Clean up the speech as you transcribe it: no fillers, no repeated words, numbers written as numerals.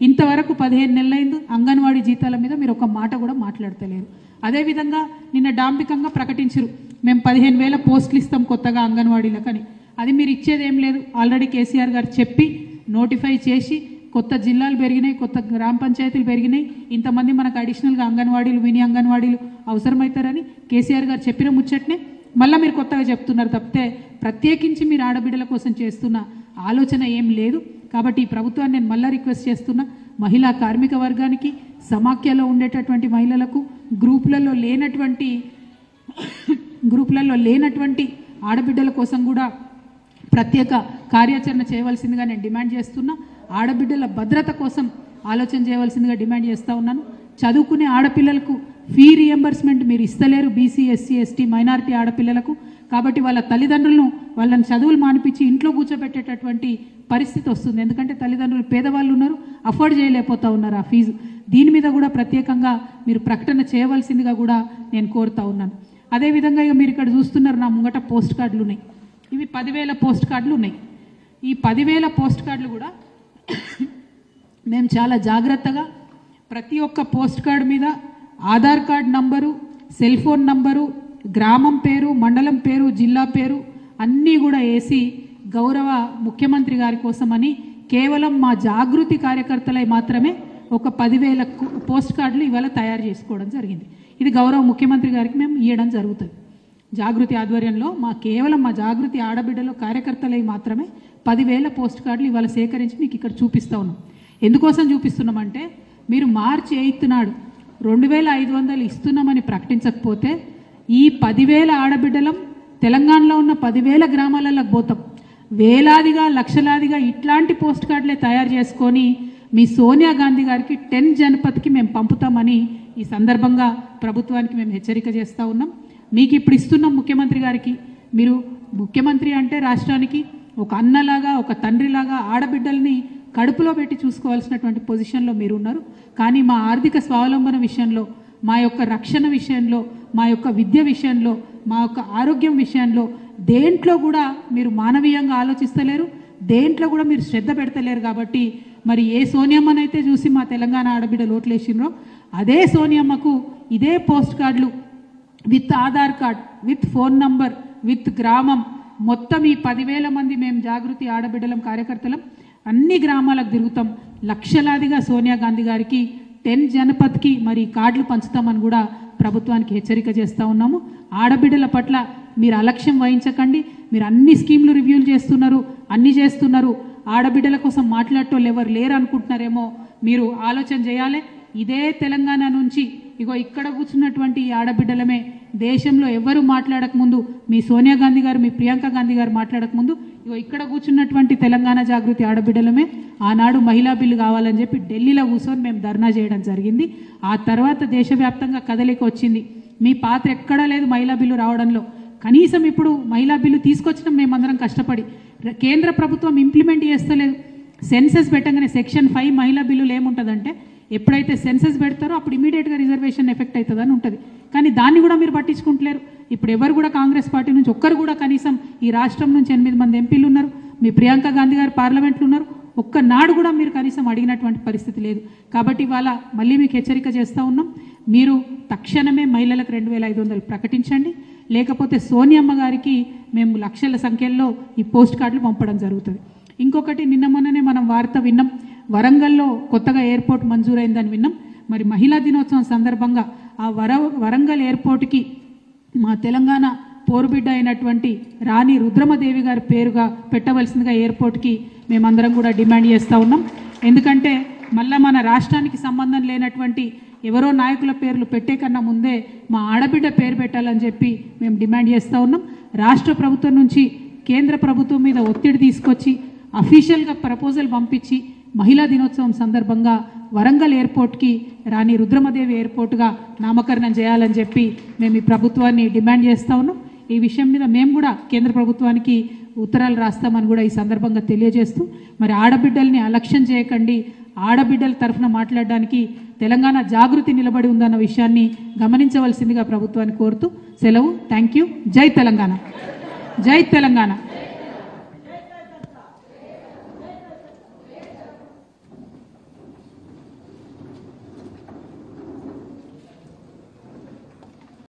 ఇంతవరకు 15 నెలలైంది అంగన్వాడీ జీతాల మీద మీరు ఒక మాట కూడా మాట్లాడతలేరు. అదేవిధంగా నిన్న డాంబికంగా ప్రకటించారు, మేము 15,000 పోస్టులు ఇస్తాం కొత్తగా అంగన్వాడీలకని. అది మీరు ఇచ్చేదేం లేదు. ఆల్రెడీ కేసీఆర్ గారు చెప్పి నోటిఫై చేసి కొత్త జిల్లాలు పెరిగినాయి, కొత్త గ్రామ పంచాయతీలు పెరిగినాయి, ఇంతమంది మనకు అడిషనల్గా అంగన్వాడీలు మినీ అంగన్వాడీలు అవసరమవుతారని కేసీఆర్ గారు చెప్పిన ముచ్చట్నే మళ్ళీ మీరు కొత్తగా చెప్తున్నారు తప్పితే ప్రత్యేకించి మీరు ఆడబిడ్డల కోసం చేస్తున్న ఆలోచన ఏం లేదు. కాబట్టి ఈ ప్రభుత్వాన్ని నేను మళ్ళీ రిక్వెస్ట్ చేస్తున్నా, మహిళా కార్మిక వర్గానికి, సమాఖ్యలో ఉండేటటువంటి మహిళలకు, గ్రూపులలో లేనటువంటి ఆడబిడ్డల కోసం కూడా ప్రత్యేక కార్యాచరణ చేయవలసిందిగా నేను డిమాండ్ చేస్తున్నా. ఆడబిడ్డల భద్రత కోసం ఆలోచన చేయవలసిందిగా డిమాండ్ చేస్తూ ఉన్నాను. చదువుకునే ఆడపిల్లలకు ఫీ రియంబర్స్మెంట్ మీరు ఇస్తలేరు బీసీ, ఎస్సీ, ఎస్టీ, మైనారిటీ ఆడపిల్లలకు. కాబట్టి వాళ్ళ తల్లిదండ్రులను వాళ్ళని చదువులు మానిపించి ఇంట్లో కూర్చోబెట్టేటటువంటి పరిస్థితి వస్తుంది. ఎందుకంటే తల్లిదండ్రులు పేదవాళ్ళు ఉన్నారు, అఫోర్డ్ చేయలేకపోతూ ఉన్నారు ఆ ఫీజు. దీని మీద కూడా ప్రత్యేకంగా మీరు ప్రకటన చేయవలసిందిగా కూడా నేను కోరుతా ఉన్నాను. అదేవిధంగా ఇక మీరు ఇక్కడ చూస్తున్నారు, నా ముంగట పోస్ట్ కార్డులు ఉన్నాయి. ఇవి 10,000 పోస్ట్ కార్డులు ఉన్నాయి. ఈ 10,000 పోస్ట్ కార్డులు కూడా మేము చాలా జాగ్రత్తగా ప్రతి ఒక్క పోస్ట్ కార్డు మీద Aadhaar card number, cell phone number, గ్రామం పేరు, మండలం పేరు, జిల్లా పేరు అన్నీ కూడా వేసి గౌరవ ముఖ్యమంత్రి గారి కోసమని కేవలం మా జాగృతి కార్యకర్తలై మాత్రమే ఒక 10,000 పోస్ట్ కార్డులు ఇవాళ తయారు చేసుకోవడం జరిగింది. ఇది గౌరవ ముఖ్యమంత్రి గారికి మేము ఇవ్వడం జరుగుతుంది. జాగృతి ఆధ్వర్యంలో కేవలం మా జాగృతి ఆడబిడ్డలో కార్యకర్తలై మాత్రమే 10,000 పోస్ట్ కార్డులు ఇవాళ సేకరించి మీకు ఇక్కడ చూపిస్తూ ఉన్నాం. ఎందుకోసం చూపిస్తున్నామంటే మీరు మార్చి 8 నాడు 2,500 ఇస్తున్నామని ప్రకటించకపోతే ఈ 10,000 ఆడబిడ్డలం తెలంగాణలో ఉన్న 10,000 గ్రామాలకు పోతాం. వేలాదిగా లక్షలాదిగా ఇట్లాంటి పోస్ట్ కార్డులే తయారు చేసుకొని మీ సోనియా గాంధీ గారికి 10 జనపథ్కి మేము పంపుతామని ఈ సందర్భంగా ప్రభుత్వానికి మేము హెచ్చరిక చేస్తూ ఉన్నాం. మీకు ఇప్పుడు ఇస్తున్నాం ముఖ్యమంత్రి గారికి. మీరు ముఖ్యమంత్రి అంటే రాష్ట్రానికి ఒక అన్నలాగా, ఒక తండ్రిలాగా ఆడబిడ్డల్ని కడుపులో పెట్టి చూసుకోవాల్సినటువంటి పొజిషన్లో మీరు ఉన్నారు. కానీ మా ఆర్థిక స్వావలంబన విషయంలో, మా యొక్క రక్షణ విషయంలో, మా యొక్క విద్య విషయంలో, మా యొక్క ఆరోగ్యం విషయంలో దేంట్లో కూడా మీరు మానవీయంగా ఆలోచిస్తలేరు, దేంట్లో కూడా మీరు శ్రద్ధ పెడతలేరు. కాబట్టి మరి ఏ సోనియమ్మనైతే చూసి మా తెలంగాణ ఆడబిడ్డలు ఓట్లేసినరో అదే సోనియమ్మకు ఇదే పోస్ట్ కార్డులు with Aadhaar card, with phone number, with గ్రామం మొత్తం ఈ 10,000 మంది మేము జాగృతి ఆడబిడ్డలం కార్యకర్తలం అన్ని గ్రామాలకు తిరుగుతాం. లక్షలాదిగా సోనియా గాంధీ గారికి 10 జనపథ్కి మరి కార్డులు పంచుతామని కూడా ప్రభుత్వానికి హెచ్చరిక చేస్తూ ఉన్నాము. ఆడబిడ్డల పట్ల మీరు అలక్ష్యం వహించకండి. మీరు అన్ని స్కీమ్లు రివ్యూలు చేస్తున్నారు, అన్ని చేస్తున్నారు. ఆడబిడ్డల కోసం మాట్లాడటోళ్ళు ఎవరు లేరు అనుకుంటున్నారేమో, మీరు ఆలోచన చేయాలి. ఇదే తెలంగాణ నుంచి ఇగో ఇక్కడ కూర్చున్నటువంటి ఈ ఆడబిడ్డలమే దేశంలో ఎవరు మాట్లాడకముందు, మీ సోనియా గాంధీ గారు, మీ ప్రియాంక గాంధీ గారు మాట్లాడకముందు ఇగో ఇక్కడ కూర్చున్నటువంటి తెలంగాణ జాగృతి ఆడబిడ్డలమే ఆనాడు మహిళా బిల్లు కావాలని చెప్పి ఢిల్లీలో కూర్చొని మేము ధర్నా చేయడం జరిగింది. ఆ తర్వాత దేశవ్యాప్తంగా కదలిక వచ్చింది. మీ పాత్ర ఎక్కడా లేదు మహిళా బిల్లు రావడంలో. కనీసం ఇప్పుడు మహిళా బిల్లు తీసుకొచ్చినాం మేమందరం కష్టపడి. కేంద్ర ప్రభుత్వం ఇంప్లిమెంట్ చేస్తలేదు. సెన్సెస్ పెట్టగానే సెక్షన్ 5 మహిళా బిల్లులు ఏముంటుందంటే ఎప్పుడైతే సెన్సెస్ పెడతారో అప్పుడు ఇమీడియట్గా రిజర్వేషన్ ఎఫెక్ట్ అవుతుందని ఉంటుంది. కానీ దాన్ని కూడా మీరు పట్టించుకుంటలేరు. ఇప్పుడు ఎవరు కూడా కాంగ్రెస్ పార్టీ నుంచి ఒక్కరు కూడా కనీసం ఈ రాష్ట్రం నుంచి 8 మంది ఎంపీలు ఉన్నారు, మీ ప్రియాంక గాంధీ గారు పార్లమెంట్లో ఉన్నారు, ఒక్కనాడు కూడా మీరు కనీసం అడిగినటువంటి పరిస్థితి లేదు. కాబట్టి ఇవాళ మళ్ళీ మీకు హెచ్చరిక చేస్తూ ఉన్నాం, మీరు తక్షణమే మహిళలకు 2,500 ప్రకటించండి. లేకపోతే సోనియమ్మ గారికి మేము లక్షల సంఖ్యలో ఈ పోస్ట్ కార్డులు పంపడం జరుగుతుంది. ఇంకొకటి, నిన్న మొన్ననే మనం వార్త విన్నాం, వరంగల్లో కొత్తగా ఎయిర్పోర్ట్ మంజూరైందని విన్నాం. మరి మహిళా దినోత్సవం సందర్భంగా ఆ వరంగల్ ఎయిర్పోర్ట్కి మా తెలంగాణ పోరుబిడ్డ అయినటువంటి రాణి రుద్రమదేవి గారి పేరుగా పెట్టవలసిందిగా ఎయిర్పోర్ట్కి మేమందరం కూడా డిమాండ్ చేస్తూ ఉన్నాం. ఎందుకంటే మళ్ళీ మన రాష్ట్రానికి సంబంధం లేనటువంటి ఎవరో నాయకుల పేర్లు పెట్టే కన్నా ముందే మా ఆడబిడ్డ పేరు పెట్టాలని చెప్పి మేము డిమాండ్ చేస్తూ ఉన్నాం. రాష్ట్ర ప్రభుత్వం నుంచి కేంద్ర ప్రభుత్వం మీద ఒత్తిడి తీసుకొచ్చి అఫీషియల్గా ప్రపోజల్ పంపించి మహిళా దినోత్సవం సందర్భంగా వరంగల్ ఎయిర్పోర్ట్కి రాణి రుద్రమదేవి ఎయిర్పోర్ట్గా నామకరణం చేయాలని చెప్పి మేము ఈ ప్రభుత్వాన్ని డిమాండ్ చేస్తూ ఉన్నాం. ఈ విషయం మీద మేము కూడా కేంద్ర ప్రభుత్వానికి ఉత్తరాలు రాస్తామని కూడా ఈ సందర్భంగా తెలియజేస్తూ, మరి ఆడబిడ్డల్ని అలక్ష్యం చేయకండి, ఆడబిడ్డల తరఫున మాట్లాడడానికి తెలంగాణ జాగృతి నిలబడి ఉందన్న విషయాన్ని గమనించవలసిందిగా ప్రభుత్వాన్ని కోరుతూ సెలవు. Thank you. జై తెలంగాణ, జై తెలంగాణ.